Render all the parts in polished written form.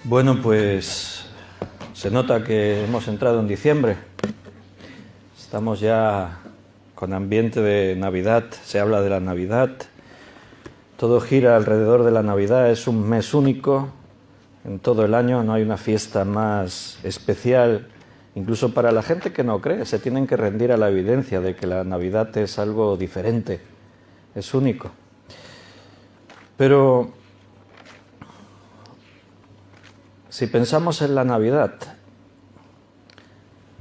Bueno, pues se nota que hemos entrado en diciembre. Estamos ya con ambiente de Navidad, se habla de la Navidad. Todo gira alrededor de la Navidad, es un mes único en todo el año, no hay una fiesta más especial. Incluso para la gente que no cree, se tienen que rendir a la evidencia de que la Navidad es algo diferente, es único. Pero si pensamos en la Navidad,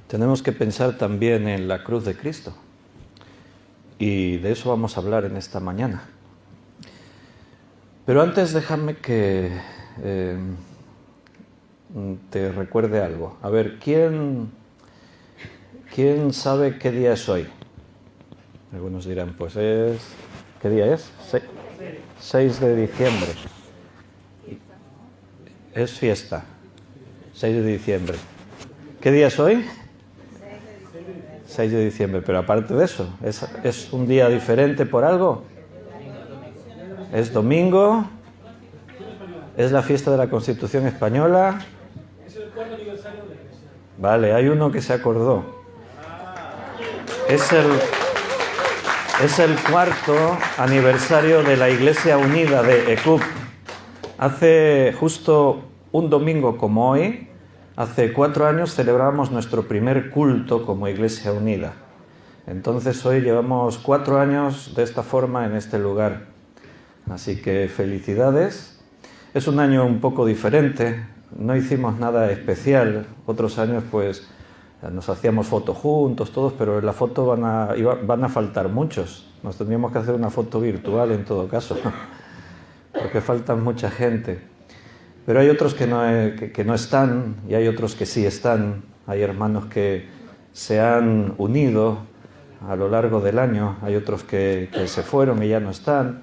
tenemos que pensar también en la cruz de Cristo. Y de eso vamos a hablar en esta mañana. Pero antes déjame que te recuerde algo. A ver, ¿quién sabe qué día es hoy? Algunos dirán, pues es... ¿Qué día es? 6 de diciembre. Es fiesta. 6 de diciembre. ¿Qué día es hoy? 6 de diciembre. Pero aparte de eso, ¿es un día diferente por algo? Es domingo. Es la fiesta de la Constitución Española. Es el 4º aniversario de la Iglesia. Vale, hay uno que se acordó. Es el 4º aniversario de la Iglesia Unida de ECUP. Hace justo un domingo como hoy, hace 4 años celebramos nuestro primer culto como Iglesia Unida. Entonces hoy llevamos 4 años de esta forma en este lugar. Así que felicidades. Es un año un poco diferente, no hicimos nada especial. Otros años pues nos hacíamos fotos juntos, todos, pero en la foto van a faltar muchos. Nos tendríamos que hacer una foto virtual en todo caso, porque faltan mucha gente. Pero hay otros que no están y hay otros que sí están. Hay hermanos que se han unido a lo largo del año, hay otros que se fueron y ya no están.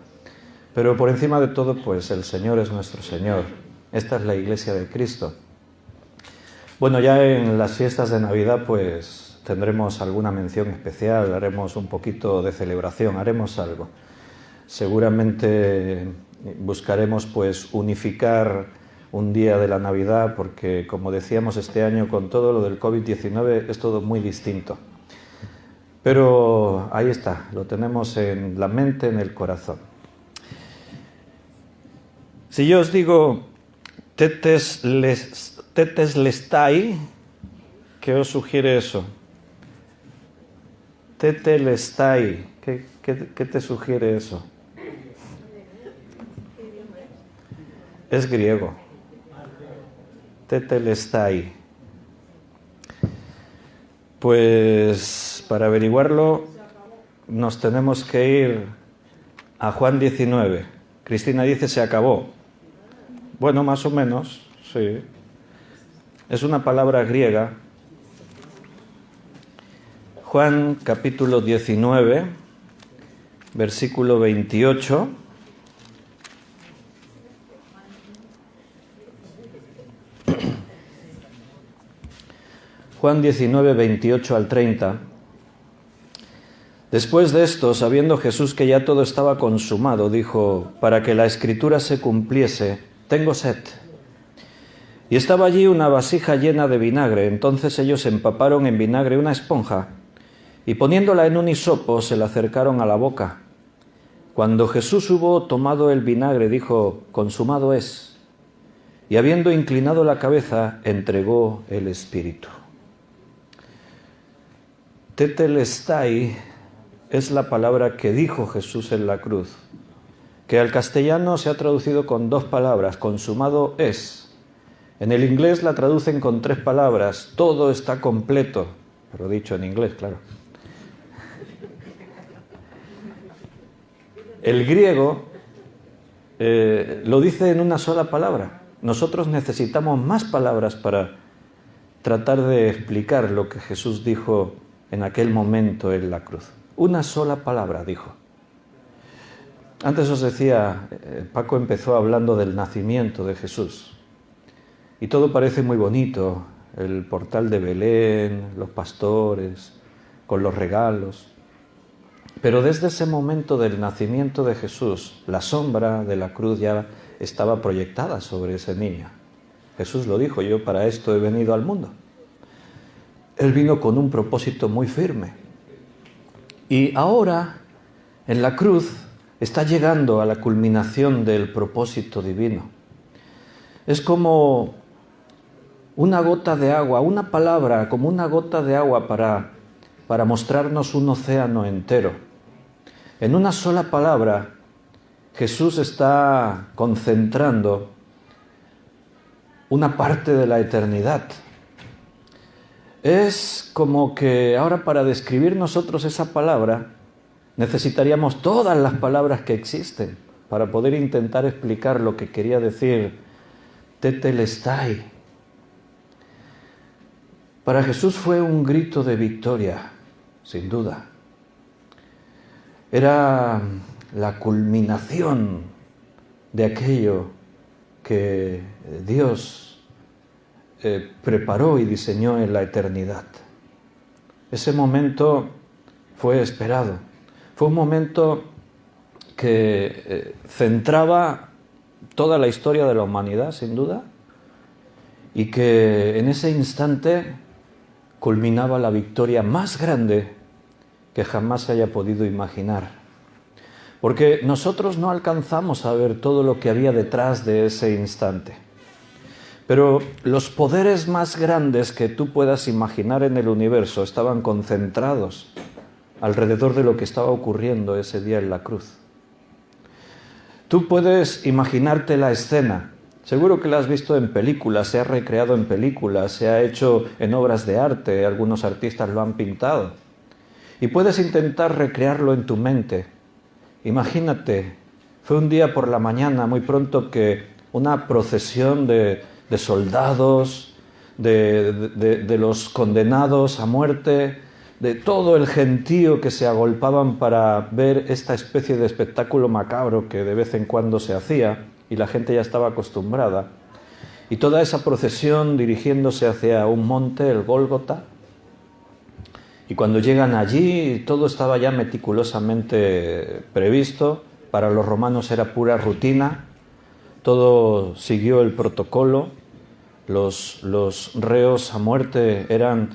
Pero por encima de todo, pues el Señor es nuestro Señor. Esta es la Iglesia de Cristo. Bueno, ya en las fiestas de Navidad, pues tendremos alguna mención especial, haremos un poquito de celebración, haremos algo. Seguramente buscaremos pues unificar un día de la Navidad, porque como decíamos este año con todo lo del COVID-19 es todo muy distinto. Pero ahí está, lo tenemos en la mente, en el corazón. Si yo os digo tetelestai, ¿qué os sugiere eso? Tetelestai, ¿qué te sugiere eso? Es griego. Tetelestai. Pues para averiguarlo nos tenemos que ir a Juan 19. Cristina dice se acabó. Bueno, más o menos, sí. Es una palabra griega. Juan capítulo 19, versículo 28. Juan 19, 28 al 30. Después de esto, sabiendo Jesús que ya todo estaba consumado, dijo, para que la Escritura se cumpliese, tengo sed. Y estaba allí una vasija llena de vinagre. Entonces ellos empaparon en vinagre una esponja y poniéndola en un hisopo se la acercaron a la boca. Cuando Jesús hubo tomado el vinagre, dijo, consumado es. Y habiendo inclinado la cabeza, entregó el Espíritu. Tetelestai es la palabra que dijo Jesús en la cruz, que al castellano se ha traducido con 2 palabras, consumado es. En el inglés la traducen con 3 palabras, todo está completo, pero dicho en inglés, claro. El griego lo dice en una sola palabra. Nosotros necesitamos más palabras para tratar de explicar lo que Jesús dijo en aquel momento en la cruz. Una sola palabra dijo. Antes os decía, Paco empezó hablando del nacimiento de Jesús. Y todo parece muy bonito, el portal de Belén, los pastores, con los regalos. Pero desde ese momento del nacimiento de Jesús, la sombra de la cruz ya estaba proyectada sobre ese niño. Jesús lo dijo, yo para esto he venido al mundo. Él vino con un propósito muy firme. Y ahora, en la cruz, está llegando a la culminación del propósito divino. Es como una gota de agua, una palabra, como una gota de agua para mostrarnos un océano entero. En una sola palabra, Jesús está concentrando una parte de la eternidad. Es como que ahora para describir nosotros esa palabra necesitaríamos todas las palabras que existen para poder intentar explicar lo que quería decir Tetelestai. Para Jesús fue un grito de victoria, sin duda. Era la culminación de aquello que Dios preparó y diseñó en la eternidad. Ese momento fue esperado. Fue un momento que centraba toda la historia de la humanidad, sin duda, y que en ese instante culminaba la victoria más grande que jamás se haya podido imaginar. Porque nosotros no alcanzamos a ver todo lo que había detrás de ese instante. Pero los poderes más grandes que tú puedas imaginar en el universo estaban concentrados alrededor de lo que estaba ocurriendo ese día en la cruz. Tú puedes imaginarte la escena. Seguro que la has visto en películas, se ha recreado en películas, se ha hecho en obras de arte, algunos artistas lo han pintado. Y puedes intentar recrearlo en tu mente. Imagínate, fue un día por la mañana, muy pronto, que una procesión de soldados, de los condenados a muerte, de todo el gentío que se agolpaban para ver esta especie de espectáculo macabro que de vez en cuando se hacía, y la gente ya estaba acostumbrada. Y toda esa procesión dirigiéndose hacia un monte, el Gólgota, y cuando llegan allí todo estaba ya meticulosamente previsto. Para los romanos era pura rutina, todo siguió el protocolo. Los reos a muerte eran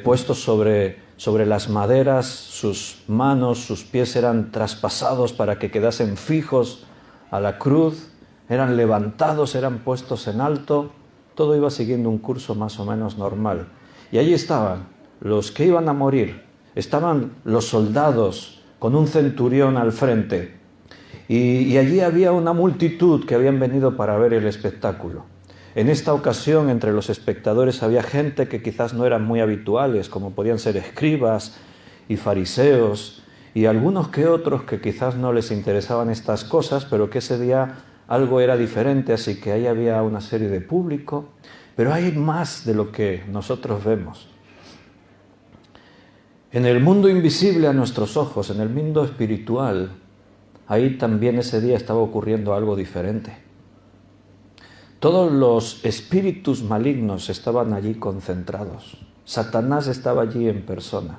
puestos sobre las maderas, sus manos, sus pies eran traspasados para que quedasen fijos a la cruz, eran levantados, eran puestos en alto, todo iba siguiendo un curso más o menos normal. Y allí estaban los que iban a morir, estaban los soldados con un centurión al frente, y allí había una multitud que habían venido para ver el espectáculo. En esta ocasión, entre los espectadores había gente que quizás no eran muy habituales, como podían ser escribas y fariseos, y algunos que otros que quizás no les interesaban estas cosas, pero que ese día algo era diferente, así que ahí había una serie de público. Pero hay más de lo que nosotros vemos. En el mundo invisible a nuestros ojos, en el mundo espiritual, ahí también ese día estaba ocurriendo algo diferente. Todos los espíritus malignos estaban allí concentrados. Satanás estaba allí en persona.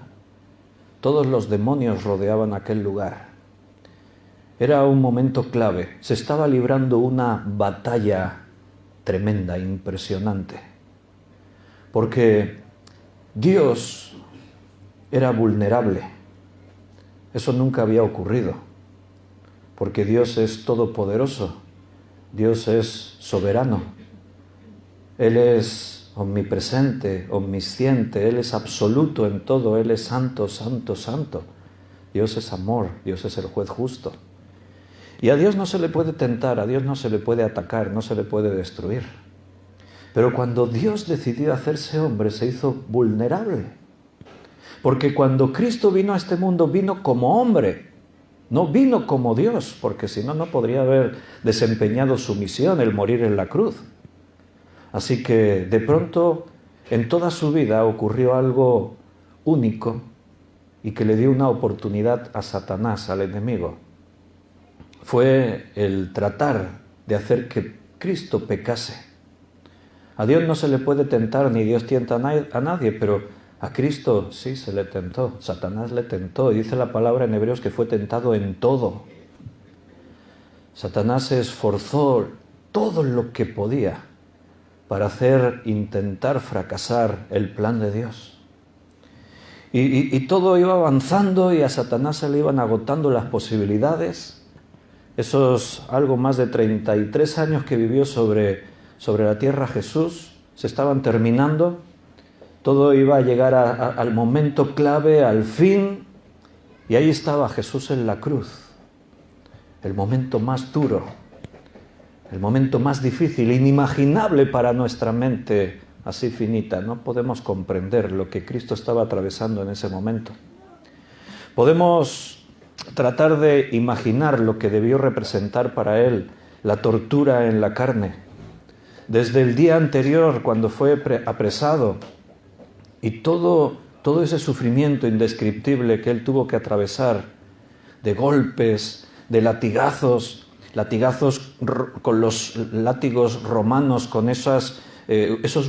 Todos los demonios rodeaban aquel lugar. Era un momento clave. Se estaba librando una batalla tremenda, impresionante. Porque Dios era vulnerable. Eso nunca había ocurrido. Porque Dios es todopoderoso. Dios es soberano. Él es omnipresente, omnisciente. Él es absoluto en todo. Él es santo, santo, santo. Dios es amor. Dios es el juez justo. Y a Dios no se le puede tentar, a Dios no se le puede atacar, no se le puede destruir. Pero cuando Dios decidió hacerse hombre, se hizo vulnerable. Porque cuando Cristo vino a este mundo, vino como hombre. No vino como Dios, porque si no, no podría haber desempeñado su misión, el morir en la cruz. Así que de pronto, en toda su vida ocurrió algo único y que le dio una oportunidad a Satanás, al enemigo. Fue el tratar de hacer que Cristo pecase. A Dios no se le puede tentar, ni Dios tienta a nadie, pero a Cristo sí se le tentó, Satanás le tentó, y dice la palabra en Hebreos que fue tentado en todo. Satanás se esforzó todo lo que podía para intentar fracasar el plan de Dios. Y todo iba avanzando y a Satanás se le iban agotando las posibilidades. Esos algo más de 33 años que vivió sobre la tierra Jesús se estaban terminando. Todo iba a llegar al momento clave, al fin, y ahí estaba Jesús en la cruz. El momento más duro, el momento más difícil, inimaginable para nuestra mente así finita. No podemos comprender lo que Cristo estaba atravesando en ese momento. Podemos tratar de imaginar lo que debió representar para él la tortura en la carne. Desde el día anterior, cuando fue apresado, y todo ese sufrimiento indescriptible que él tuvo que atravesar, de golpes, de latigazos con los látigos romanos, con esos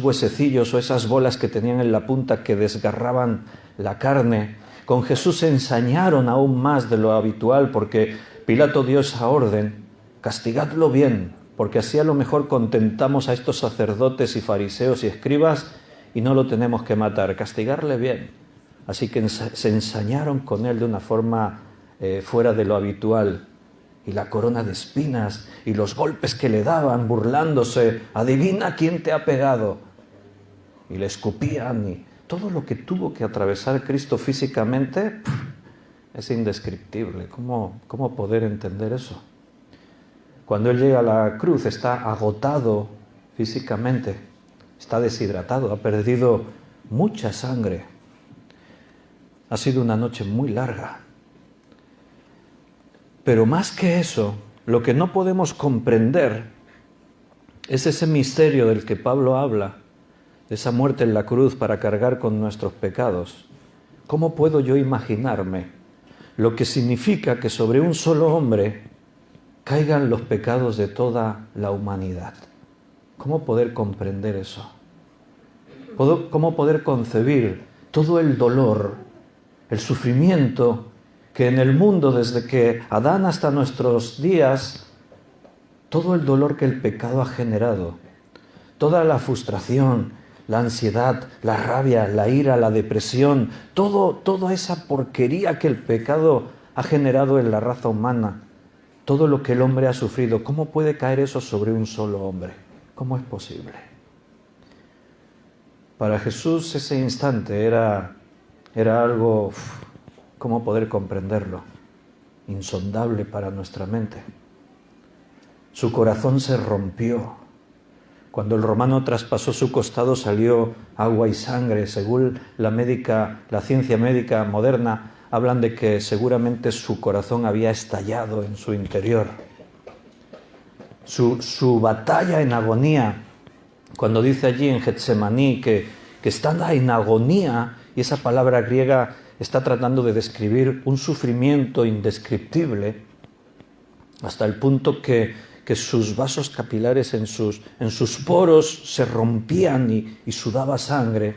huesecillos o esas bolas que tenían en la punta que desgarraban la carne. Con Jesús se ensañaron aún más de lo habitual, porque Pilato dio esa orden: castigadlo bien, porque así a lo mejor contentamos a estos sacerdotes y fariseos y escribas y no lo tenemos que matar, castigarle bien. Así que se ensañaron con él de una forma fuera de lo habitual. Y la corona de espinas y los golpes que le daban, burlándose: adivina quién te ha pegado. Y le escupían, y todo lo que tuvo que atravesar Cristo físicamente es indescriptible. ¿Cómo poder entender eso? Cuando él llega a la cruz está agotado físicamente, está deshidratado, ha perdido mucha sangre. Ha sido una noche muy larga. Pero más que eso, lo que no podemos comprender es ese misterio del que Pablo habla, de esa muerte en la cruz para cargar con nuestros pecados. ¿Cómo puedo yo imaginarme lo que significa que sobre un solo hombre caigan los pecados de toda la humanidad? ¿Cómo poder comprender eso? ¿Cómo poder concebir todo el dolor, el sufrimiento que en el mundo, desde que Adán hasta nuestros días, todo el dolor que el pecado ha generado, toda la frustración, la ansiedad, la rabia, la ira, la depresión, toda esa porquería que el pecado ha generado en la raza humana, todo lo que el hombre ha sufrido, ¿cómo puede caer eso sobre un solo hombre? ¿Cómo es posible? Para Jesús ese instante era algo, ¿cómo poder comprenderlo? Insondable para nuestra mente. Su corazón se rompió. Cuando el romano traspasó su costado salió agua y sangre. Según la ciencia médica moderna, hablan de que seguramente su corazón había estallado en su interior. Su batalla en agonía, cuando dice allí en Getsemaní que está en agonía, y esa palabra griega está tratando de describir un sufrimiento indescriptible, hasta el punto que sus vasos capilares en sus poros se rompían y sudaba sangre.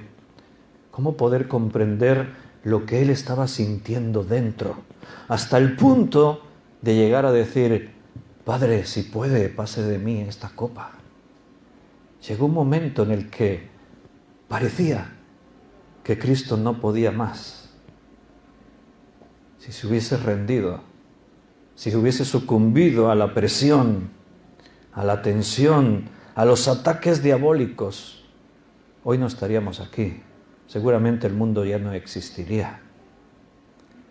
¿Cómo poder comprender lo que él estaba sintiendo dentro? Hasta el punto de llegar a decir: Padre, si puede, pase de mí esta copa. Llegó un momento en el que parecía que Cristo no podía más. Si se hubiese rendido, si se hubiese sucumbido a la presión, a la tensión, a los ataques diabólicos, hoy no estaríamos aquí. Seguramente el mundo ya no existiría.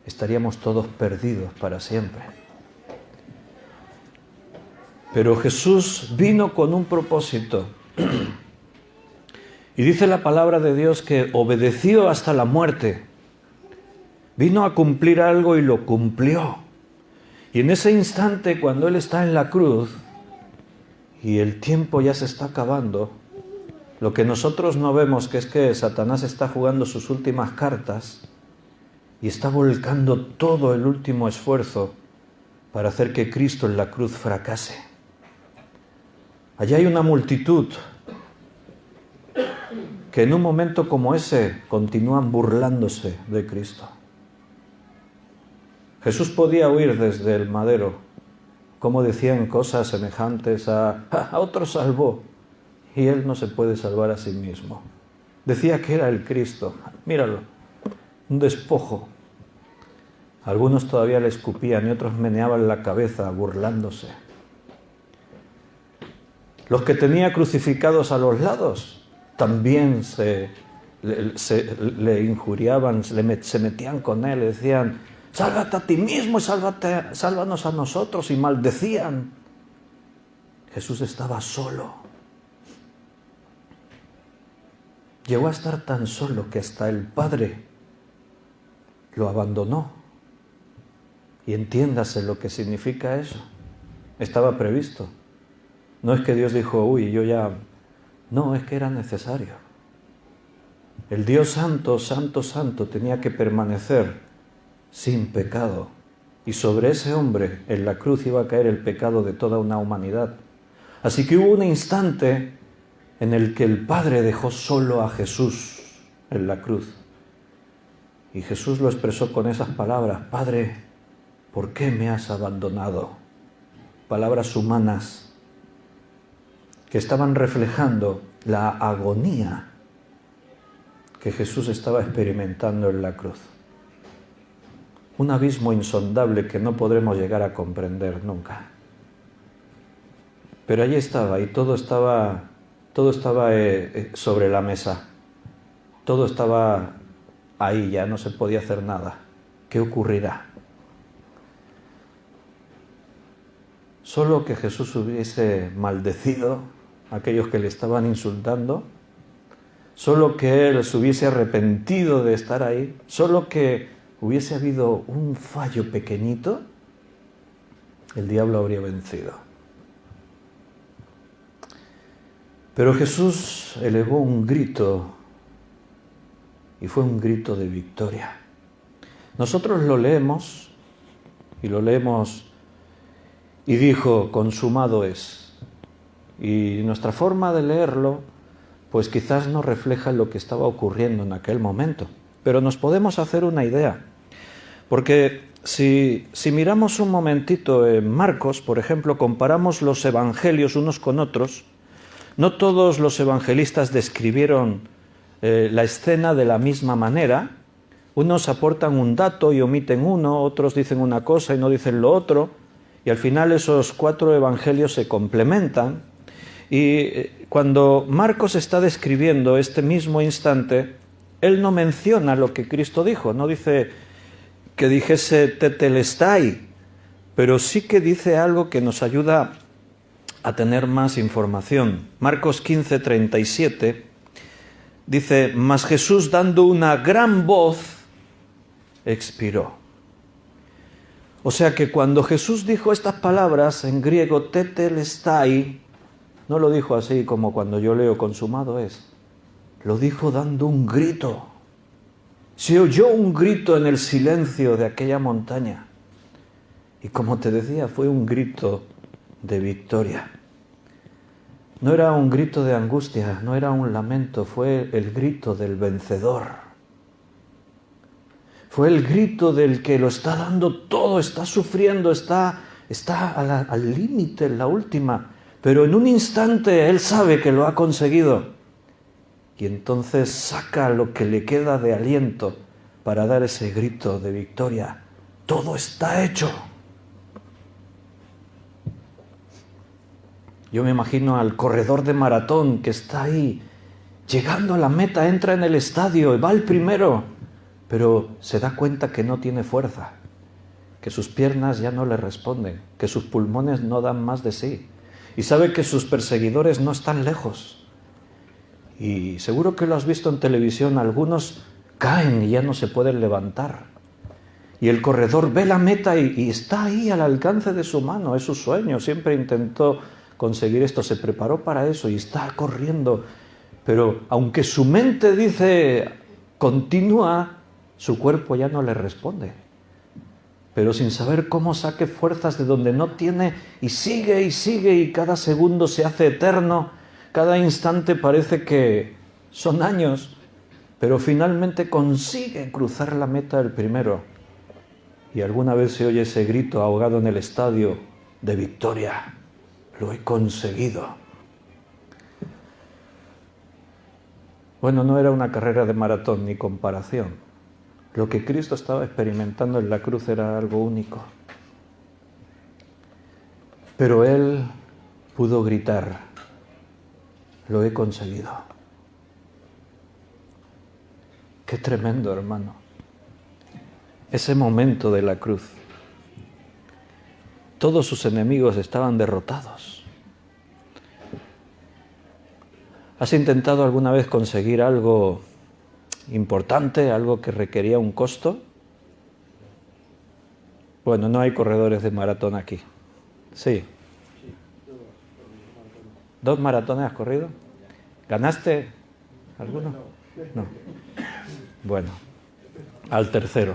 Estaríamos todos perdidos para siempre. Pero Jesús vino con un propósito. Y dice la palabra de Dios que obedeció hasta la muerte. Vino a cumplir algo y lo cumplió. Y en ese instante, cuando Él está en la cruz y el tiempo ya se está acabando, lo que nosotros no vemos que es que Satanás está jugando sus últimas cartas y está volcando todo el último esfuerzo para hacer que Cristo en la cruz fracase. Allá hay una multitud que en un momento como ese continúan burlándose de Cristo. Jesús podía huir desde el madero, como decían cosas semejantes a otro salvó, y él no se puede salvar a sí mismo. Decía que era el Cristo. Míralo, un despojo. Algunos todavía le escupían y otros meneaban la cabeza burlándose. Los que tenía crucificados a los lados también le injuriaban, se metían con él, le decían: sálvate a ti mismo y sálvanos a nosotros, y maldecían. Jesús estaba solo. Llegó a estar tan solo que hasta el Padre lo abandonó. Y entiéndase lo que significa eso. Estaba previsto. No es que Dios dijo: uy, yo ya... No, es que era necesario. El Dios santo, santo, santo tenía que permanecer sin pecado. Y sobre ese hombre en la cruz iba a caer el pecado de toda una humanidad. Así que hubo un instante en el que el Padre dejó solo a Jesús en la cruz. Y Jesús lo expresó con esas palabras: Padre, ¿por qué me has abandonado? Palabras humanas que estaban reflejando la agonía que Jesús estaba experimentando en la cruz. Un abismo insondable que no podremos llegar a comprender nunca. Pero allí estaba, y todo estaba sobre la mesa. Todo estaba ahí, ya no se podía hacer nada. ¿Qué ocurrirá? Solo que Jesús hubiese maldecido a aquellos que le estaban insultando, solo que Él se hubiese arrepentido de estar ahí, solo que hubiese habido un fallo pequeñito, el diablo habría vencido. Pero Jesús elevó un grito, y fue un grito de victoria. Nosotros lo leemos, y dijo: consumado es. Y nuestra forma de leerlo, pues quizás no refleja lo que estaba ocurriendo en aquel momento. Pero nos podemos hacer una idea. Porque si miramos un momentito en Marcos, por ejemplo, comparamos los evangelios unos con otros, no todos los evangelistas describieron la escena de la misma manera. Unos aportan un dato y omiten uno, otros dicen una cosa y no dicen lo otro, y al final esos 4 evangelios se complementan. Y cuando Marcos está describiendo este mismo instante, él no menciona lo que Cristo dijo, no dice que dijese tetelestai, pero sí que dice algo que nos ayuda a tener más información. Marcos 15:37 dice: mas Jesús, dando una gran voz, expiró. O sea que cuando Jesús dijo estas palabras en griego tetelestai, no lo dijo así como cuando yo leo consumado es. Lo dijo dando un grito. Se oyó un grito en el silencio de aquella montaña. Y como te decía, fue un grito de victoria. No era un grito de angustia, no era un lamento, fue el grito del vencedor. Fue el grito del que lo está dando todo, está sufriendo, está al límite, en la última. Pero en un instante él sabe que lo ha conseguido. Y entonces saca lo que le queda de aliento para dar ese grito de victoria. Todo está hecho. Yo me imagino al corredor de maratón que está ahí, llegando a la meta, entra en el estadio y va el primero, pero se da cuenta que no tiene fuerza, que sus piernas ya no le responden, que sus pulmones no dan más de sí, y sabe que sus perseguidores no están lejos. Y seguro que lo has visto en televisión, algunos caen y ya no se pueden levantar. Y el corredor ve la meta y está ahí al alcance de su mano, es su sueño, siempre intentó conseguir esto, se preparó para eso y está corriendo. Pero aunque su mente dice continúa, su cuerpo ya no le responde. Pero sin saber cómo saque fuerzas de donde no tiene, y sigue y cada segundo se hace eterno, cada instante parece que son años, pero finalmente consigue cruzar la meta el primero. Y alguna vez se oye ese grito ahogado en el estadio de victoria: lo he conseguido. Bueno, no era una carrera de maratón ni comparación. Lo que Cristo estaba experimentando en la cruz era algo único. Pero Él pudo gritar, lo he conseguido. Qué tremendo, hermano. Ese momento de la cruz. Todos sus enemigos estaban derrotados. ¿Has intentado alguna vez conseguir algo importante, algo que requería un costo? Bueno, no hay corredores de maratón aquí. Sí. ¿2 maratones has corrido? ¿Ganaste alguno? No. Bueno, al tercero.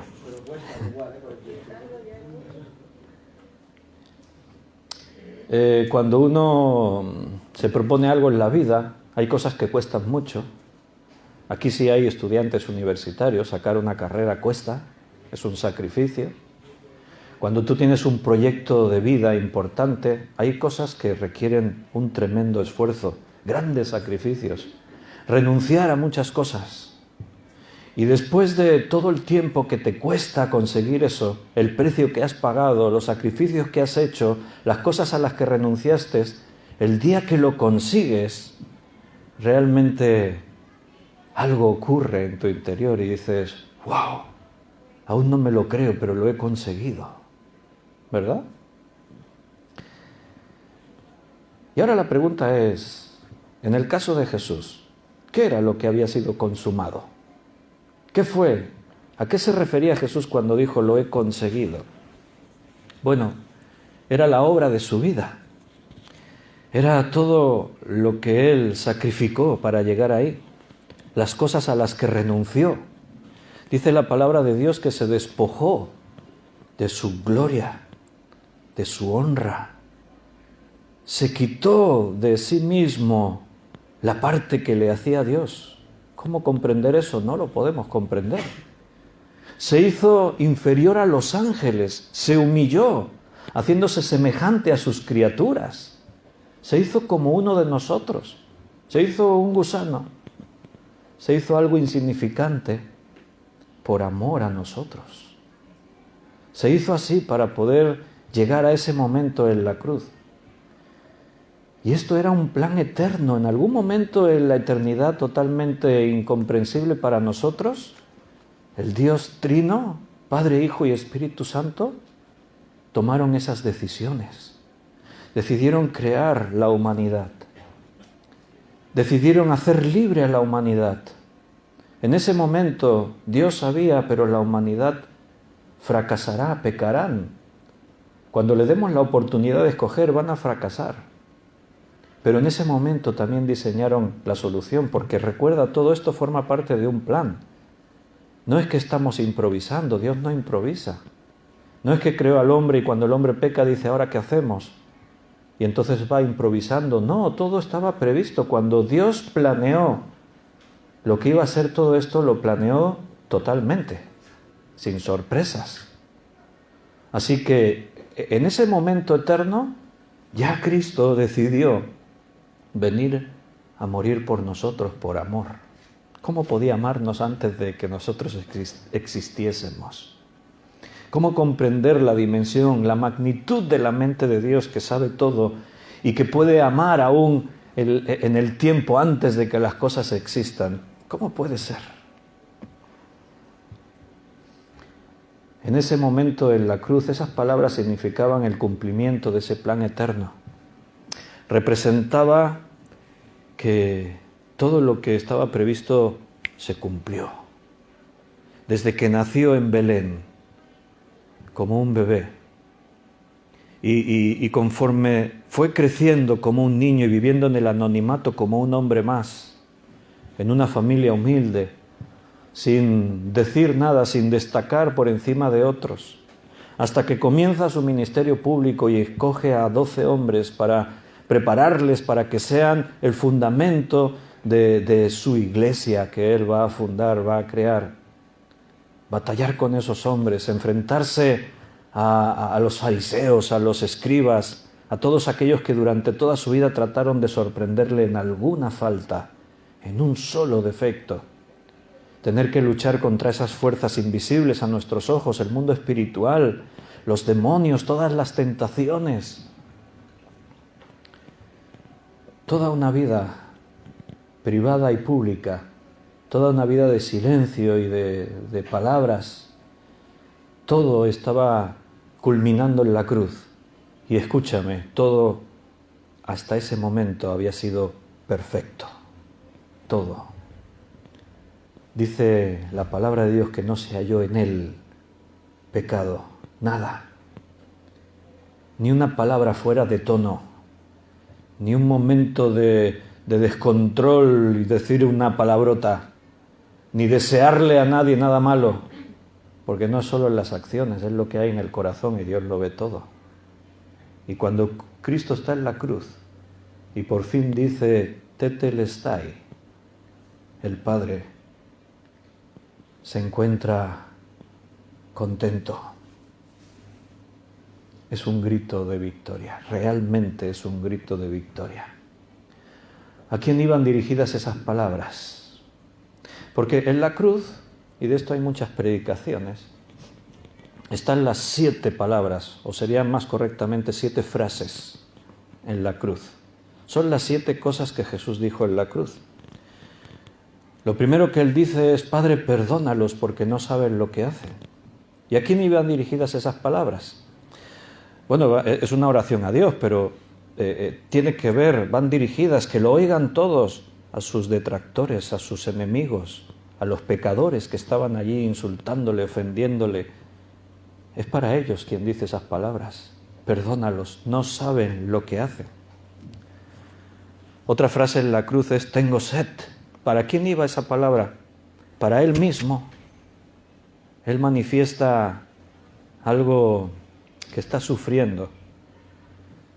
Cuando uno se propone algo en la vida, hay cosas que cuestan mucho. Aquí sí hay estudiantes universitarios, sacar una carrera cuesta, es un sacrificio. Cuando tú tienes un proyecto de vida importante, hay cosas que requieren un tremendo esfuerzo, grandes sacrificios, renunciar a muchas cosas. Y después de todo el tiempo que te cuesta conseguir eso, el precio que has pagado, los sacrificios que has hecho, las cosas a las que renunciaste, el día que lo consigues, realmente algo ocurre en tu interior y dices, ¡wow! Aún no me lo creo, pero lo he conseguido. ¿Verdad? Y ahora la pregunta es, en el caso de Jesús, ¿qué era lo que había sido consumado? ¿Qué fue? ¿A qué se refería Jesús cuando dijo lo he conseguido? Bueno, era la obra de su vida. Era todo lo que Él sacrificó para llegar ahí, las cosas a las que renunció. Dice la palabra de Dios que se despojó de su gloria, de su honra. Se quitó de sí mismo la parte que le hacía a Dios. ¿Cómo comprender eso? No lo podemos comprender. Se hizo inferior a los ángeles, se humilló, haciéndose semejante a sus criaturas. Se hizo como uno de nosotros. Se hizo un gusano. Se hizo algo insignificante por amor a nosotros. Se hizo así para poder llegar a ese momento en la cruz. Y esto era un plan eterno. En algún momento en la eternidad totalmente incomprensible para nosotros, el Dios Trino, Padre, Hijo y Espíritu Santo, tomaron esas decisiones. Decidieron crear la humanidad. Decidieron hacer libre a la humanidad. En ese momento Dios sabía, pero la humanidad fracasará, pecarán. Cuando le demos la oportunidad de escoger, van a fracasar. Pero en ese momento también diseñaron la solución, porque recuerda, todo esto forma parte de un plan. No es que estamos improvisando, Dios no improvisa. No es que creó al hombre y cuando el hombre peca dice, ¿ahora qué hacemos? Y entonces va improvisando. No, todo estaba previsto. Cuando Dios planeó lo que iba a ser todo esto, lo planeó totalmente, sin sorpresas. Así que en ese momento eterno, ya Cristo decidió venir a morir por nosotros por amor. ¿Cómo podía amarnos antes de que nosotros existiésemos? ¿Cómo comprender la dimensión, la magnitud de la mente de Dios que sabe todo y que puede amar aún en el tiempo antes de que las cosas existan? ¿Cómo puede ser? En ese momento en la cruz, esas palabras significaban el cumplimiento de ese plan eterno. Representaba que todo lo que estaba previsto se cumplió. Desde que nació en Belén, como un bebé, y conforme fue creciendo como un niño y viviendo en el anonimato como un hombre más, en una familia humilde, sin decir nada, sin destacar por encima de otros, hasta que comienza su ministerio público y escoge a 12 hombres para prepararles para que sean el fundamento de su iglesia que Él va a fundar, va a crear. Batallar con esos hombres, enfrentarse a los fariseos, a los escribas, a todos aquellos que durante toda su vida trataron de sorprenderle en alguna falta, en un solo defecto. Tener que luchar contra esas fuerzas invisibles a nuestros ojos, el mundo espiritual, los demonios, todas las tentaciones. Toda una vida privada y pública, toda una vida de silencio y de palabras, todo estaba culminando en la cruz. Y escúchame, todo hasta ese momento había sido perfecto. Todo. Dice la palabra de Dios que no se halló en él pecado, nada. Ni una palabra fuera de tono, ni un momento de descontrol y decir una palabrota, ni desearle a nadie nada malo, porque no es solo en las acciones, es lo que hay en el corazón y Dios lo ve todo. Y cuando Cristo está en la cruz y por fin dice Tetelestai, el Padre se encuentra contento. Es un grito de victoria, realmente es un grito de victoria. ¿A quién iban dirigidas esas palabras? Porque en la cruz, y de esto hay muchas predicaciones, están las 7 palabras, o serían más correctamente 7 frases en la cruz. Son las 7 cosas que Jesús dijo en la cruz. Lo primero que él dice es, Padre, perdónalos porque no saben lo que hacen. ¿Y a quién iban dirigidas esas palabras? Bueno, es una oración a Dios, pero tiene que ver, van dirigidas, que lo oigan todos, a sus detractores, a sus enemigos, a los pecadores que estaban allí insultándole, ofendiéndole. Es para ellos quien dice esas palabras. Perdónalos, no saben lo que hacen. Otra frase en la cruz es, tengo sed. ¿Para quién iba esa palabra? Para él mismo. Él manifiesta algo que está sufriendo.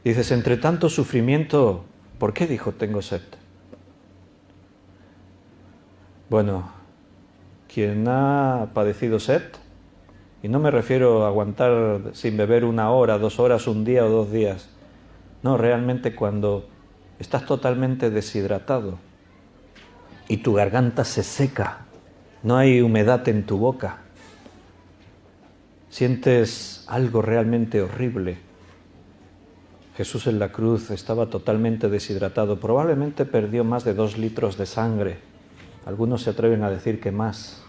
Dices, entre tanto sufrimiento, ¿por qué dijo tengo sed? Bueno, quien ha padecido sed, y no me refiero a aguantar sin beber 1 hora, 2 horas, 1 día o 2 días. No, realmente cuando estás totalmente deshidratado y tu garganta se seca, no hay humedad en tu boca, sientes algo realmente horrible. Jesús en la cruz estaba totalmente deshidratado, probablemente perdió más de 2 litros de sangre. Algunos se atreven a decir que más,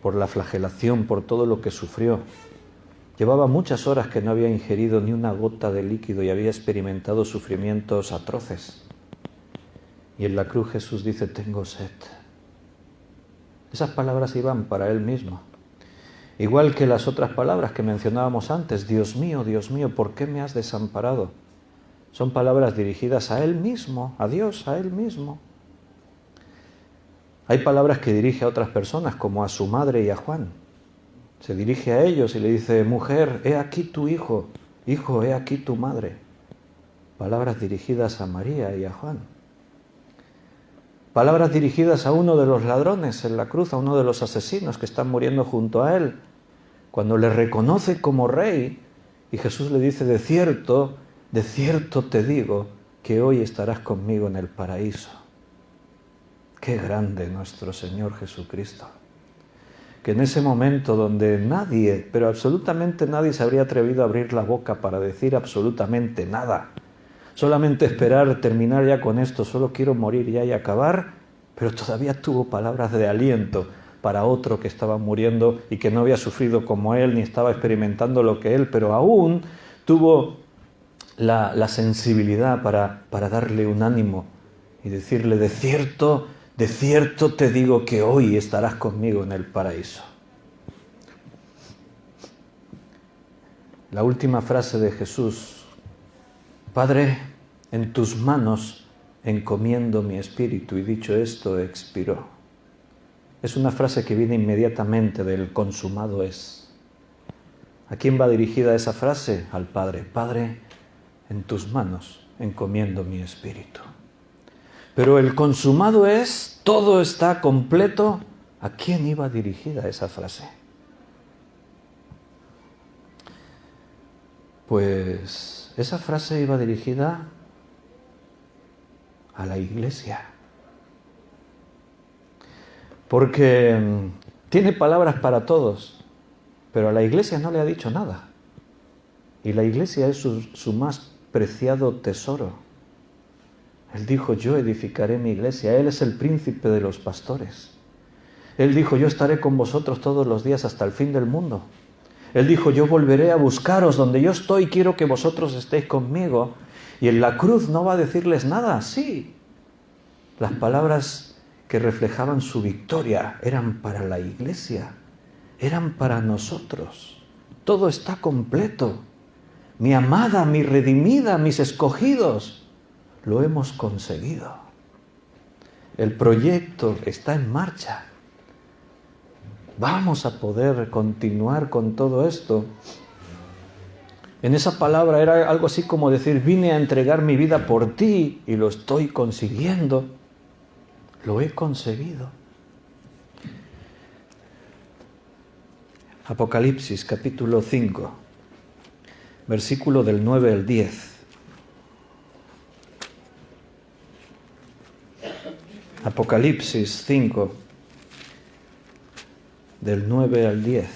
por la flagelación, por todo lo que sufrió. Llevaba muchas horas que no había ingerido ni una gota de líquido y había experimentado sufrimientos atroces. Y en la cruz Jesús dice, tengo sed. Esas palabras iban para él mismo. Igual que las otras palabras que mencionábamos antes, Dios mío, ¿por qué me has desamparado? Son palabras dirigidas a él mismo, a Dios, a él mismo. Hay palabras que dirige a otras personas, como a su madre y a Juan. Se dirige a ellos y le dice, mujer, he aquí tu hijo, hijo, he aquí tu madre. Palabras dirigidas a María y a Juan. Palabras dirigidas a uno de los ladrones en la cruz, a uno de los asesinos que están muriendo junto a él, cuando le reconoce como rey, y Jesús le dice, de cierto te digo, que hoy estarás conmigo en el paraíso. Qué grande nuestro Señor Jesucristo. Que en ese momento donde nadie, pero absolutamente nadie se habría atrevido a abrir la boca para decir absolutamente nada, solamente esperar terminar ya con esto, solo quiero morir ya y acabar, pero todavía tuvo palabras de aliento para otro que estaba muriendo y que no había sufrido como él, ni estaba experimentando lo que él, pero aún tuvo la sensibilidad para darle un ánimo y decirle, de cierto te digo que hoy estarás conmigo en el paraíso. La última frase de Jesús, Padre, en tus manos encomiendo mi espíritu, y dicho esto, expiró. Es una frase que viene inmediatamente del consumado es. ¿A quién va dirigida esa frase? Al Padre. Padre, en tus manos encomiendo mi espíritu. Pero el consumado es, todo está completo. ¿A quién iba dirigida esa frase? Pues esa frase iba dirigida a la iglesia. porque tiene palabras para todos, pero a la iglesia no le ha dicho nada. Y la iglesia es su más preciado tesoro. Él dijo, yo edificaré mi iglesia. Él es el príncipe de los pastores. Él dijo, yo estaré con vosotros todos los días hasta el fin del mundo. Él dijo, yo volveré a buscaros donde yo estoy, quiero que vosotros estéis conmigo. Y en la cruz no va a decirles nada, sí. Las palabras que reflejaban su victoria eran para la iglesia, eran para nosotros. Todo está completo. Mi amada, mi redimida, mis escogidos, lo hemos conseguido. El proyecto está en marcha. Vamos a poder continuar con todo esto. En esa palabra era algo así como decir, vine a entregar mi vida por ti y lo estoy consiguiendo. Lo he conseguido. Apocalipsis capítulo 5, versículo del 9 al 10. Apocalipsis 5, del 9 al 10.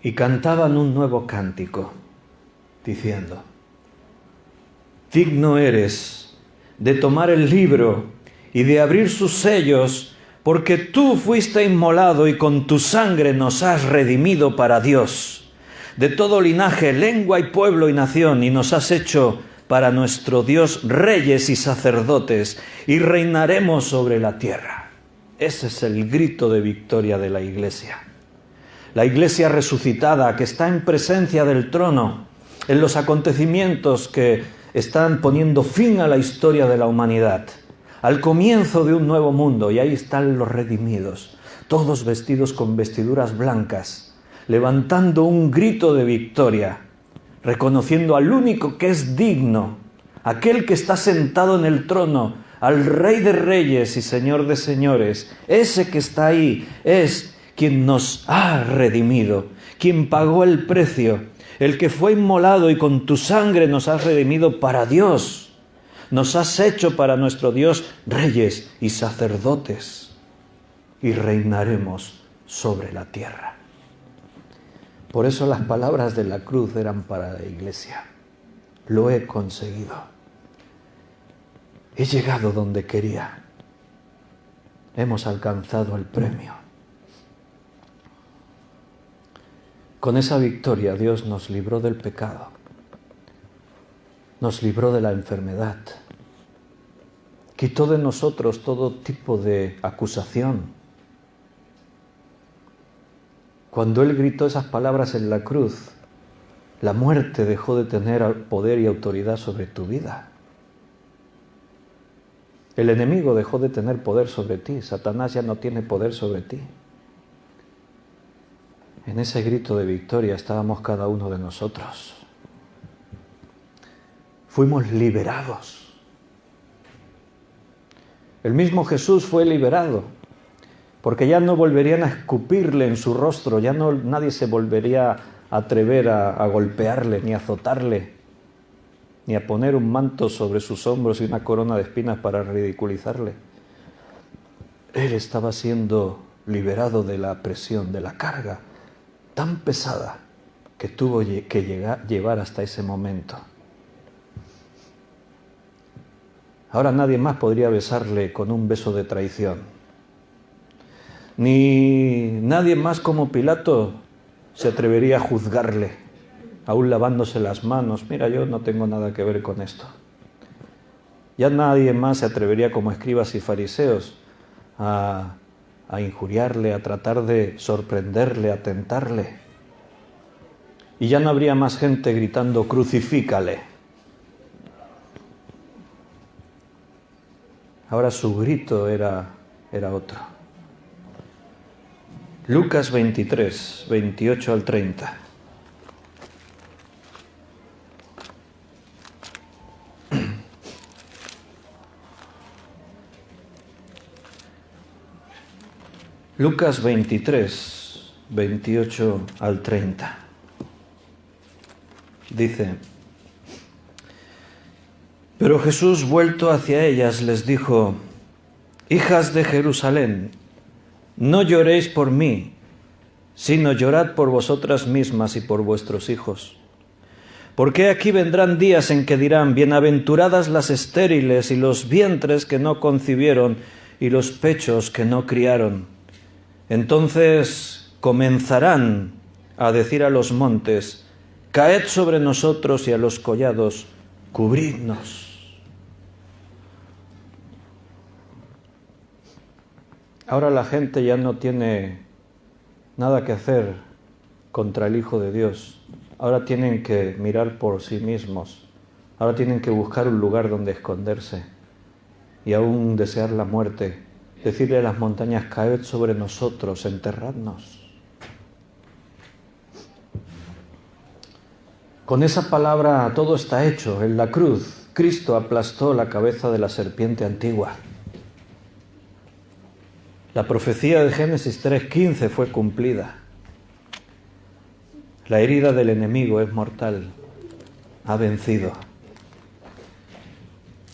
Y cantaban un nuevo cántico, diciendo, digno eres de tomar el libro y de abrir sus sellos, porque tú fuiste inmolado y con tu sangre nos has redimido para Dios, de todo linaje, lengua y pueblo y nación, y nos has hecho para nuestro Dios reyes y sacerdotes, y reinaremos sobre la tierra. Ese es el grito de victoria de la iglesia. La iglesia resucitada que está en presencia del trono, en los acontecimientos que están poniendo fin a la historia de la humanidad, al comienzo de un nuevo mundo, y ahí están los redimidos, todos vestidos con vestiduras blancas, levantando un grito de victoria, reconociendo al único que es digno, aquel que está sentado en el trono, al Rey de Reyes y Señor de Señores. Ese que está ahí es quien nos ha redimido, quien pagó el precio, el que fue inmolado y con tu sangre nos has redimido para Dios. Nos has hecho para nuestro Dios reyes y sacerdotes, y reinaremos sobre la tierra. Por eso las palabras de la cruz eran para la iglesia. Lo he conseguido. He llegado donde quería. Hemos alcanzado el premio. Con esa victoria Dios nos libró del pecado. Nos libró de la enfermedad. Quitó de nosotros todo tipo de acusación. Cuando Él gritó esas palabras en la cruz, la muerte dejó de tener poder y autoridad sobre tu vida. El enemigo dejó de tener poder sobre ti. Satanás ya no tiene poder sobre ti. En ese grito de victoria estábamos cada uno de nosotros. Fuimos liberados. El mismo Jesús fue liberado, porque ya no volverían a escupirle en su rostro, ya no nadie se volvería a atrever a golpearle, ni a azotarle, ni a poner un manto sobre sus hombros y una corona de espinas para ridiculizarle. Él estaba siendo liberado de la presión, de la carga tan pesada que tuvo que llevar hasta ese momento. Ahora nadie más podría besarle con un beso de traición. Ni nadie más como Pilato se atrevería a juzgarle, aún lavándose las manos. Mira, yo no tengo nada que ver con esto. Ya nadie más se atrevería como escribas y fariseos a injuriarle, a tratar de sorprenderle, a tentarle. Y ya no habría más gente gritando, crucifícale. Ahora su grito era otro. Lucas 23, 28 al 30. Lucas 23, 28 al 30. Dice, Pero Jesús, vuelto hacia ellas, les dijo: Hijas de Jerusalén, no lloréis por mí, sino llorad por vosotras mismas y por vuestros hijos. Porque aquí vendrán días en que dirán: bienaventuradas las estériles y los vientres que no concibieron y los pechos que no criaron. Entonces comenzarán a decir a los montes: caed sobre nosotros, y a los collados: cubridnos. Ahora la gente ya no tiene nada que hacer contra el Hijo de Dios. Ahora tienen que mirar por sí mismos. Ahora tienen que buscar un lugar donde esconderse y aún desear la muerte. Decirle a las montañas: caed sobre nosotros, enterradnos. Con esa palabra todo está hecho. En la cruz, Cristo aplastó la cabeza de la serpiente antigua. La profecía de Génesis 3:15 fue cumplida. La herida del enemigo es mortal. Ha vencido.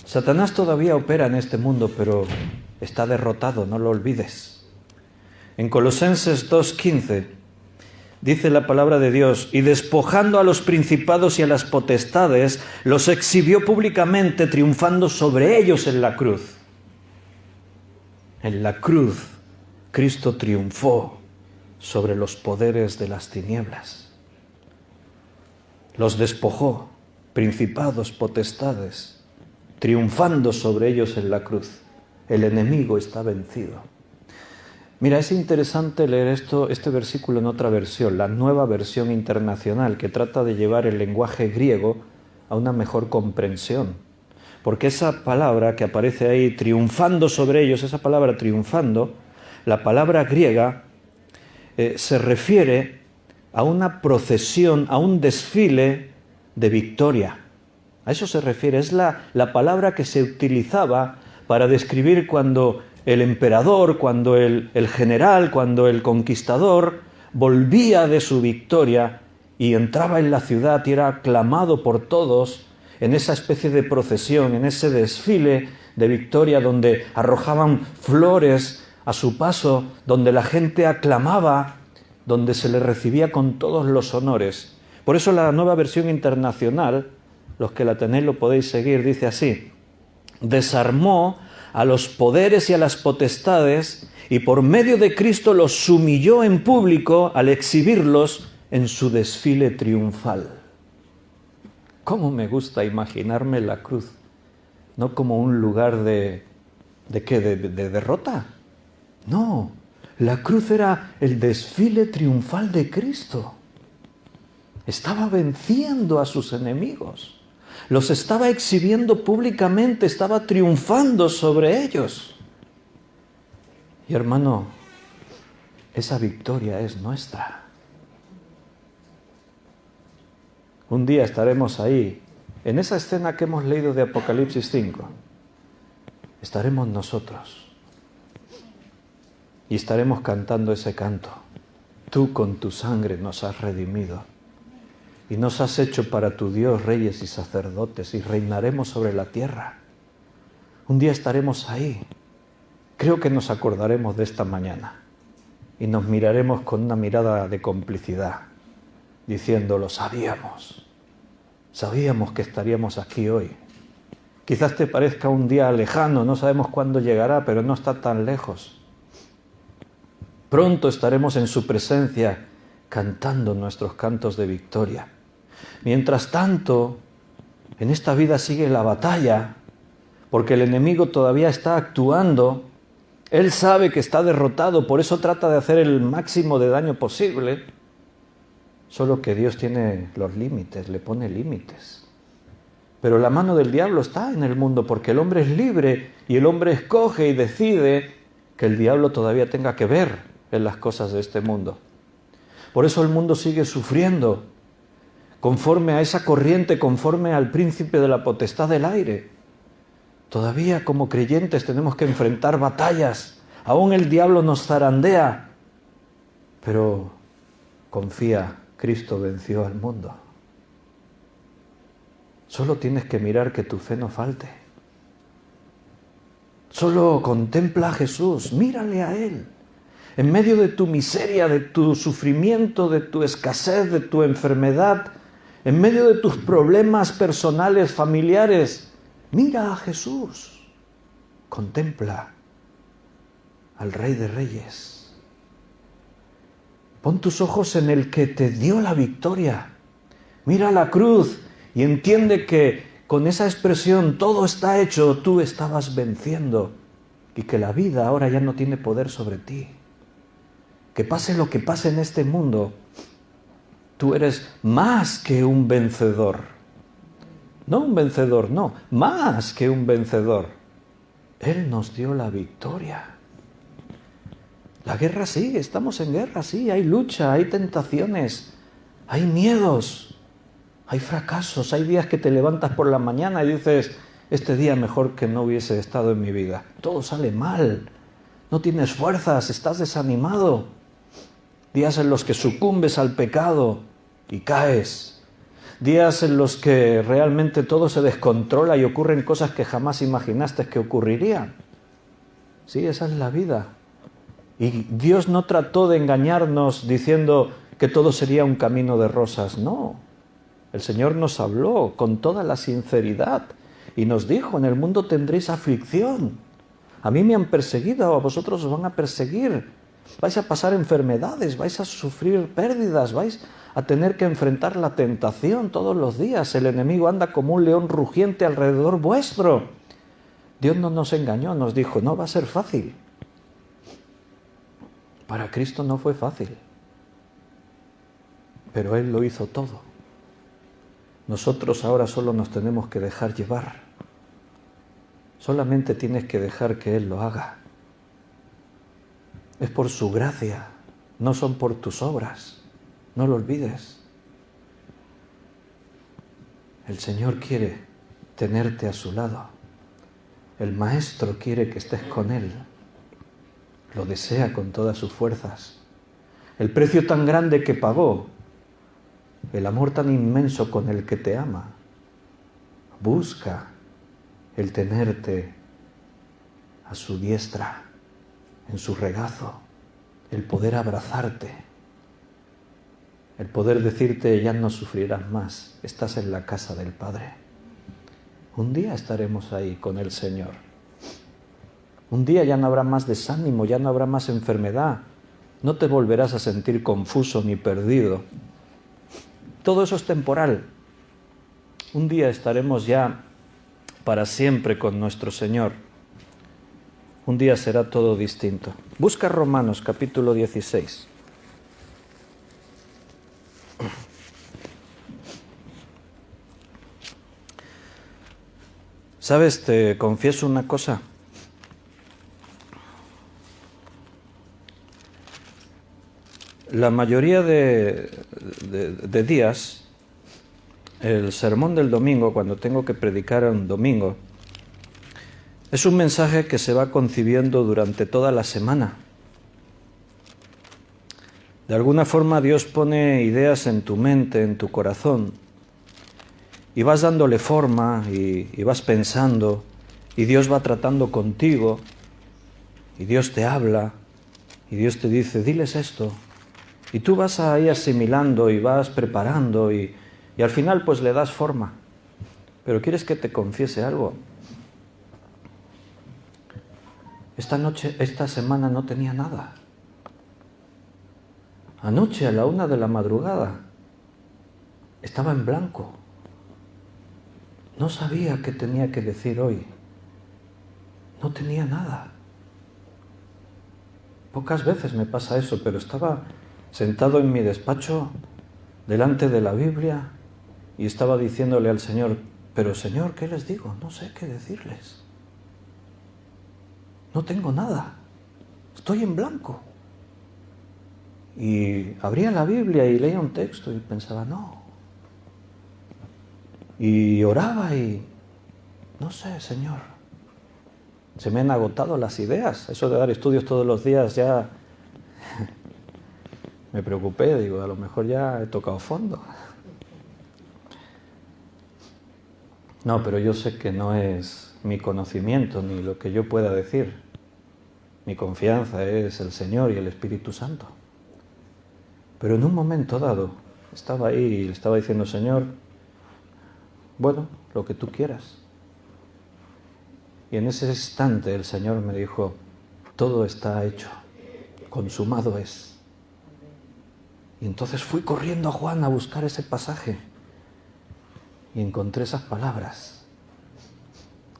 Satanás todavía opera en este mundo, pero está derrotado, no lo olvides. En Colosenses 2:15 dice la palabra de Dios: y despojando a los principados y a las potestades, los exhibió públicamente, triunfando sobre ellos en la cruz. En la cruz, Cristo triunfó sobre los poderes de las tinieblas. Los despojó, principados, potestades, triunfando sobre ellos en la cruz. El enemigo está vencido. Mira, es interesante leer este versículo en otra versión, la Nueva Versión Internacional, que trata de llevar el lenguaje griego a una mejor comprensión. Porque esa palabra que aparece ahí, triunfando sobre ellos, esa palabra triunfando, la palabra griega se refiere a una procesión, a un desfile de victoria. A eso se refiere. Es la palabra que se utilizaba para describir cuando el emperador, cuando el general, cuando el conquistador volvía de su victoria y entraba en la ciudad y era aclamado por todos en esa especie de procesión, en ese desfile de victoria donde arrojaban flores a su paso, donde la gente aclamaba, donde se le recibía con todos los honores. Por eso la Nueva Versión Internacional, los que la tenéis lo podéis seguir, dice así: desarmó a los poderes y a las potestades y por medio de Cristo los humilló en público al exhibirlos en su desfile triunfal. ¿Cómo me gusta imaginarme la cruz? No como un lugar ¿de qué? ¿De derrota? No, la cruz era el desfile triunfal de Cristo. Estaba venciendo a sus enemigos. Los estaba exhibiendo públicamente, estaba triunfando sobre ellos. Y hermano, esa victoria es nuestra. Un día estaremos ahí, en esa escena que hemos leído de Apocalipsis 5. Estaremos nosotros. Y estaremos cantando ese canto. Tú con tu sangre nos has redimido. Y nos has hecho para tu Dios reyes y sacerdotes, y reinaremos sobre la tierra. Un día estaremos ahí. Creo que nos acordaremos de esta mañana. Y nos miraremos con una mirada de complicidad, diciendo: lo sabíamos. Sabíamos que estaríamos aquí hoy. Quizás te parezca un día lejano, no sabemos cuándo llegará, pero no está tan lejos. Pronto estaremos en su presencia cantando nuestros cantos de victoria. Mientras tanto, en esta vida sigue la batalla, porque el enemigo todavía está actuando. Él sabe que está derrotado, por eso trata de hacer el máximo de daño posible. Solo que Dios tiene los límites, le pone límites. Pero la mano del diablo está en el mundo, porque el hombre es libre y el hombre escoge y decide que el diablo todavía tenga que ver en las cosas de este mundo. Por eso el mundo sigue sufriendo, conforme a esa corriente, conforme al príncipe de la potestad del aire. Todavía como creyentes tenemos que enfrentar batallas. Aún el diablo nos zarandea. Pero confía, Cristo venció al mundo. Solo tienes que mirar que tu fe no falte. Solo contempla a Jesús, mírale a Él. En medio de tu miseria, de tu sufrimiento, de tu escasez, de tu enfermedad, en medio de tus problemas personales, familiares, mira a Jesús. Contempla al Rey de Reyes. Pon tus ojos en el que te dio la victoria. Mira la cruz y entiende que con esa expresión todo está hecho, tú estabas venciendo y que la vida ahora ya no tiene poder sobre ti. Que pase lo que pase en este mundo, tú eres más que un vencedor. No un vencedor, no, más que un vencedor. Él nos dio la victoria. La guerra sigue, estamos en guerra, sí, hay lucha, hay tentaciones, hay miedos, hay fracasos, hay días que te levantas por la mañana y dices, este día mejor que no hubiese estado en mi vida. Todo sale mal, no tienes fuerzas, estás desanimado. Días en los que sucumbes al pecado y caes. Días en los que realmente todo se descontrola y ocurren cosas que jamás imaginaste que ocurrirían. Sí, esa es la vida. Y Dios no trató de engañarnos diciendo que todo sería un camino de rosas. No. El Señor nos habló con toda la sinceridad y nos dijo, en el mundo tendréis aflicción. A mí me han perseguido, a vosotros os van a perseguir. Vais a pasar enfermedades, vais a sufrir pérdidas, vais a tener que enfrentar la tentación todos los días. El enemigo anda como un león rugiente alrededor vuestro. Dios no nos engañó, nos dijo, no va a ser fácil. Para Cristo no fue fácil, pero Él lo hizo todo. Nosotros ahora solo nos tenemos que dejar llevar. Solamente tienes que dejar que Él lo haga. Es por su gracia, no son por tus obras. No lo olvides. El Señor quiere tenerte a su lado. El Maestro quiere que estés con Él. Lo desea con todas sus fuerzas. El precio tan grande que pagó, el amor tan inmenso con el que te ama, busca el tenerte a su diestra, en su regazo, el poder abrazarte, el poder decirte ya no sufrirás más, estás en la casa del Padre. Un día estaremos ahí con el Señor. Un día ya no habrá más desánimo, ya no habrá más enfermedad. No te volverás a sentir confuso ni perdido. Todo eso es temporal. Un día estaremos ya para siempre con nuestro Señor. Un día será todo distinto. Busca Romanos capítulo 16. ¿Sabes? Te confieso una cosa. La mayoría de días, el sermón del domingo, cuando tengo que predicar un domingo, es un mensaje que se va concibiendo durante toda la semana. De alguna forma Dios pone ideas en tu mente, en tu corazón, y vas dándole forma y vas pensando, y Dios va tratando contigo, y Dios te habla, y Dios te dice, diles esto. Y tú vas ahí asimilando y vas preparando y al final pues le das forma. Pero ¿quieres que te confiese algo? Esta semana no tenía nada. Anoche a la 1 de la madrugada estaba en blanco. No sabía qué tenía que decir hoy. No tenía nada. Pocas veces me pasa eso, pero estaba sentado en mi despacho, delante de la Biblia, y estaba diciéndole al Señor, pero Señor, ¿qué les digo? No sé qué decirles. No tengo nada. Estoy en blanco. Y abría la Biblia y leía un texto y pensaba, no. Y oraba y, no sé, Señor. Se me han agotado las ideas. Eso de dar estudios todos los días ya... Me preocupé, digo, a lo mejor ya he tocado fondo. No, pero yo sé que no es mi conocimiento ni lo que yo pueda decir. Mi confianza es el Señor y el Espíritu Santo. Pero en un momento dado estaba ahí y le estaba diciendo, Señor, bueno, lo que tú quieras. Y en ese instante el Señor me dijo, todo está hecho, consumado es. Y entonces fui corriendo a Juan a buscar ese pasaje y encontré esas palabras.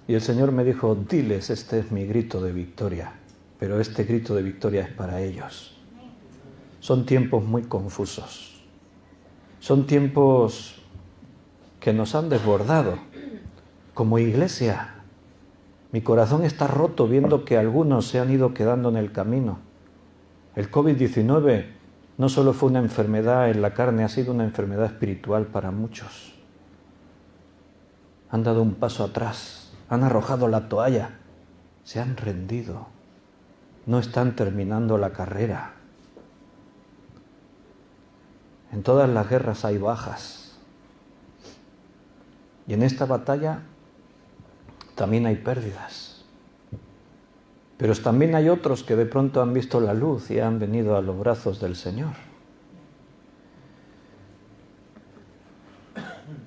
Y el Señor me dijo, diles, este es mi grito de victoria, pero este grito de victoria es para ellos. Son tiempos muy confusos. Son tiempos que nos han desbordado. Como iglesia, mi corazón está roto viendo que algunos se han ido quedando en el camino. El COVID-19 no solo fue una enfermedad en la carne, ha sido una enfermedad espiritual para muchos. Han dado un paso atrás, han arrojado la toalla, se han rendido, no están terminando la carrera. En todas las guerras hay bajas. Y en esta batalla también hay pérdidas. Pero también hay otros que de pronto han visto la luz y han venido a los brazos del Señor.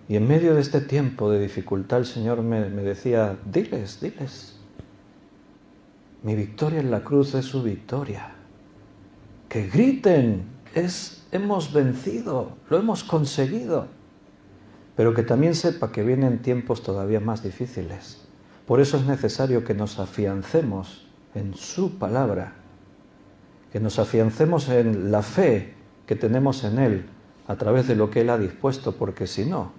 Y en medio de este tiempo de dificultad el Señor me decía, diles, mi victoria en la cruz es su victoria. Que griten, hemos vencido, lo hemos conseguido. Pero que también sepa que vienen tiempos todavía más difíciles. Por eso es necesario que nos afiancemos en su palabra, que nos afiancemos en la fe que tenemos en Él a través de lo que Él ha dispuesto, porque si no,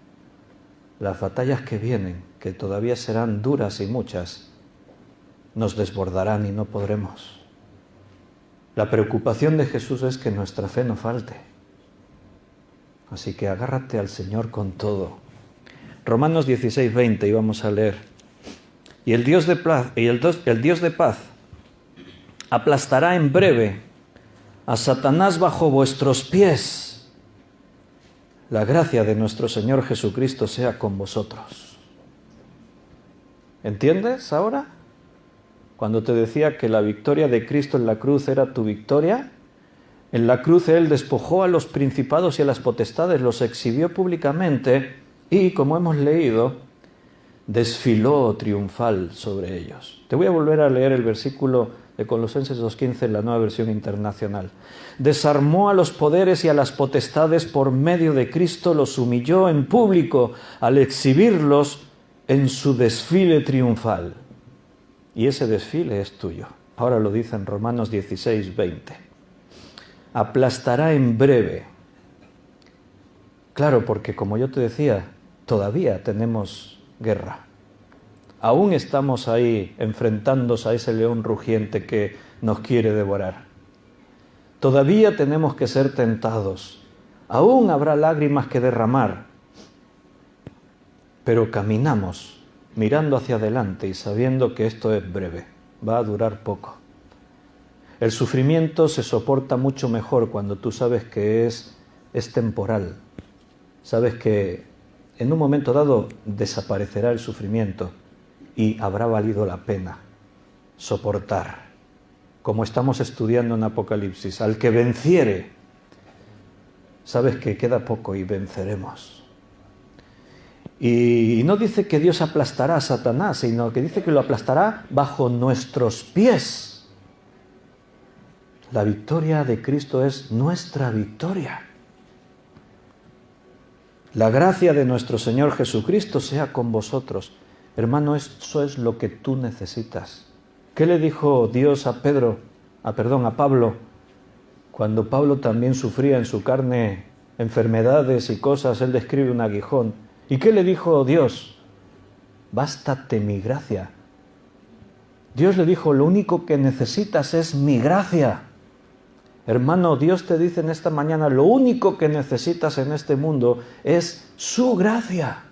las batallas que vienen, que todavía serán duras y muchas, nos desbordarán y no podremos. La preocupación de Jesús es que nuestra fe no falte. Así que agárrate al Señor con todo. Romanos 16:20, y vamos a leer. Y el Dios de paz aplastará en breve a Satanás bajo vuestros pies. La gracia de nuestro Señor Jesucristo sea con vosotros. ¿Entiendes ahora? Cuando te decía que la victoria de Cristo en la cruz era tu victoria, en la cruz Él despojó a los principados y a las potestades, los exhibió públicamente y, como hemos leído, desfiló triunfal sobre ellos. Te voy a volver a leer el versículo de Colosenses 2:15 en la Nueva Versión Internacional. Desarmó a los poderes y a las potestades por medio de Cristo, los humilló en público al exhibirlos en su desfile triunfal. Y ese desfile es tuyo. Ahora lo dice en Romanos 16:20. Aplastará en breve. Claro, porque como yo te decía, todavía tenemos guerra. Aún estamos ahí enfrentándose a ese león rugiente que nos quiere devorar. Todavía tenemos que ser tentados. Aún habrá lágrimas que derramar. Pero caminamos mirando hacia adelante y sabiendo que esto es breve, va a durar poco. El sufrimiento se soporta mucho mejor cuando tú sabes que es temporal. Sabes que en un momento dado desaparecerá el sufrimiento y habrá valido la pena soportar. Como estamos estudiando en Apocalipsis, al que venciere, sabes que queda poco y venceremos. Y no dice que Dios aplastará a Satanás, sino que dice que lo aplastará bajo nuestros pies. La victoria de Cristo es nuestra victoria. La gracia de nuestro Señor Jesucristo sea con vosotros. Hermano, eso es lo que tú necesitas. ¿Qué le dijo Dios a Pablo, cuando Pablo también sufría en su carne enfermedades y cosas? Él describe un aguijón. ¿Y qué le dijo Dios? Bástate mi gracia. Dios le dijo, lo único que necesitas es mi gracia. Hermano, Dios te dice en esta mañana, lo único que necesitas en este mundo es su gracia.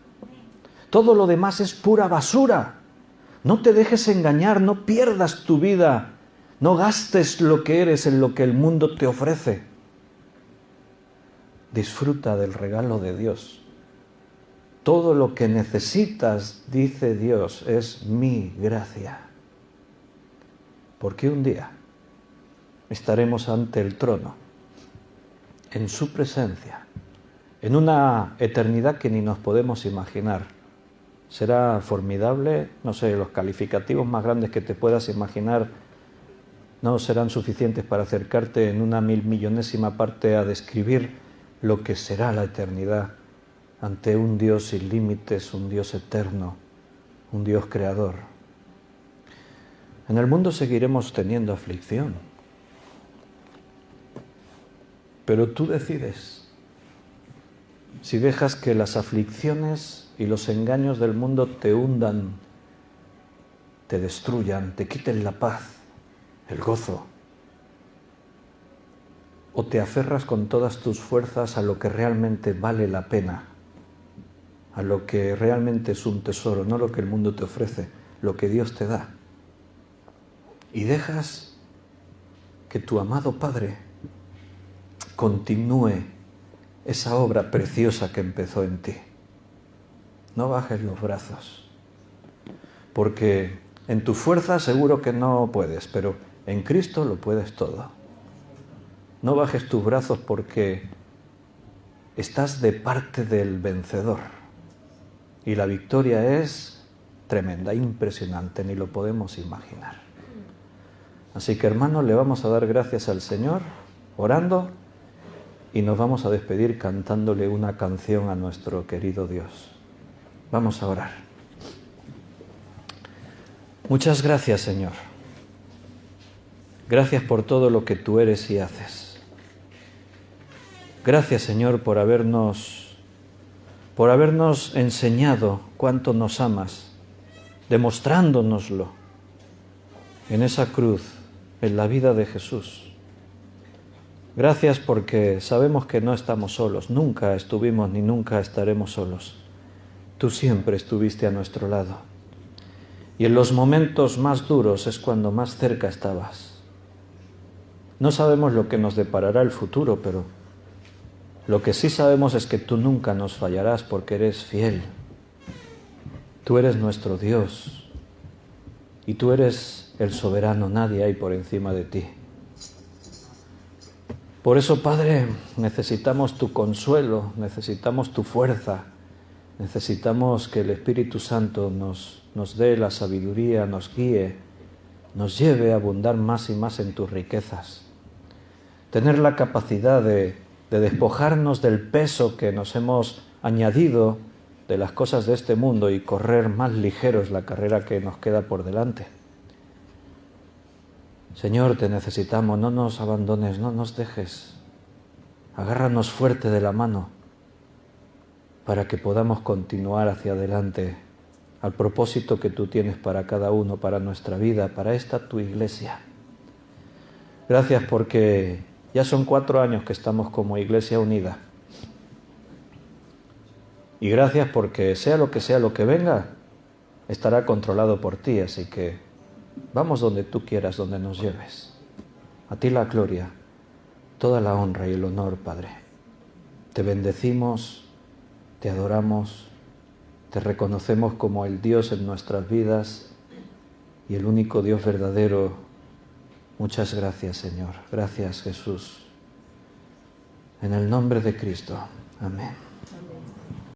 Todo lo demás es pura basura. No te dejes engañar, no pierdas tu vida, no gastes lo que eres en lo que el mundo te ofrece. Disfruta del regalo de Dios. Todo lo que necesitas, dice Dios, es mi gracia. Porque un día estaremos ante el trono, en su presencia, en una eternidad que ni nos podemos imaginar. Será formidable, no sé, los calificativos más grandes que te puedas imaginar no serán suficientes para acercarte en una 1.000.000.000ª parte a describir lo que será la eternidad ante un Dios sin límites, un Dios eterno, un Dios creador. En el mundo seguiremos teniendo aflicción, pero tú decides si dejas que las aflicciones y los engaños del mundo te hundan, te destruyan, te quiten la paz, el gozo, o te aferras con todas tus fuerzas a lo que realmente vale la pena, a lo que realmente es un tesoro, no lo que el mundo te ofrece, lo que Dios te da. Y dejas que tu amado Padre continúe esa obra preciosa que empezó en ti. No bajes los brazos, porque en tu fuerza seguro que no puedes, pero en Cristo lo puedes todo. No bajes tus brazos porque estás de parte del vencedor. Y la victoria es tremenda, impresionante, ni lo podemos imaginar. Así que, hermanos, le vamos a dar gracias al Señor, orando, y nos vamos a despedir cantándole una canción a nuestro querido Dios. Vamos a orar. Muchas gracias, Señor. Gracias por todo lo que tú eres y haces. Gracias, Señor, por habernos enseñado cuánto nos amas, demostrándonoslo en esa cruz, en la vida de Jesús. Gracias porque sabemos que no estamos solos, nunca estuvimos ni nunca estaremos solos. Tú siempre estuviste a nuestro lado. Y en los momentos más duros es cuando más cerca estabas. No sabemos lo que nos deparará el futuro, pero lo que sí sabemos es que tú nunca nos fallarás porque eres fiel. Tú eres nuestro Dios y tú eres el soberano, nadie hay por encima de ti. Por eso, Padre, necesitamos tu consuelo, necesitamos tu fuerza, necesitamos que el Espíritu Santo nos dé la sabiduría, nos guíe, nos lleve a abundar más y más en tus riquezas. Tener la capacidad de despojarnos del peso que nos hemos añadido de las cosas de este mundo y correr más ligeros la carrera que nos queda por delante. Señor, te necesitamos, no nos abandones, no nos dejes. Agárranos fuerte de la mano para que podamos continuar hacia adelante al propósito que tú tienes para cada uno, para nuestra vida, para esta tu iglesia. Gracias porque ya son 4 años que estamos como Iglesia Unida. Y gracias porque sea lo que venga, estará controlado por ti, así que vamos donde tú quieras, donde nos lleves. A ti la gloria, toda la honra y el honor, Padre. Te bendecimos, te adoramos, te reconocemos como el Dios en nuestras vidas y el único Dios verdadero. Muchas gracias, Señor. Gracias, Jesús. En el nombre de Cristo. Amén.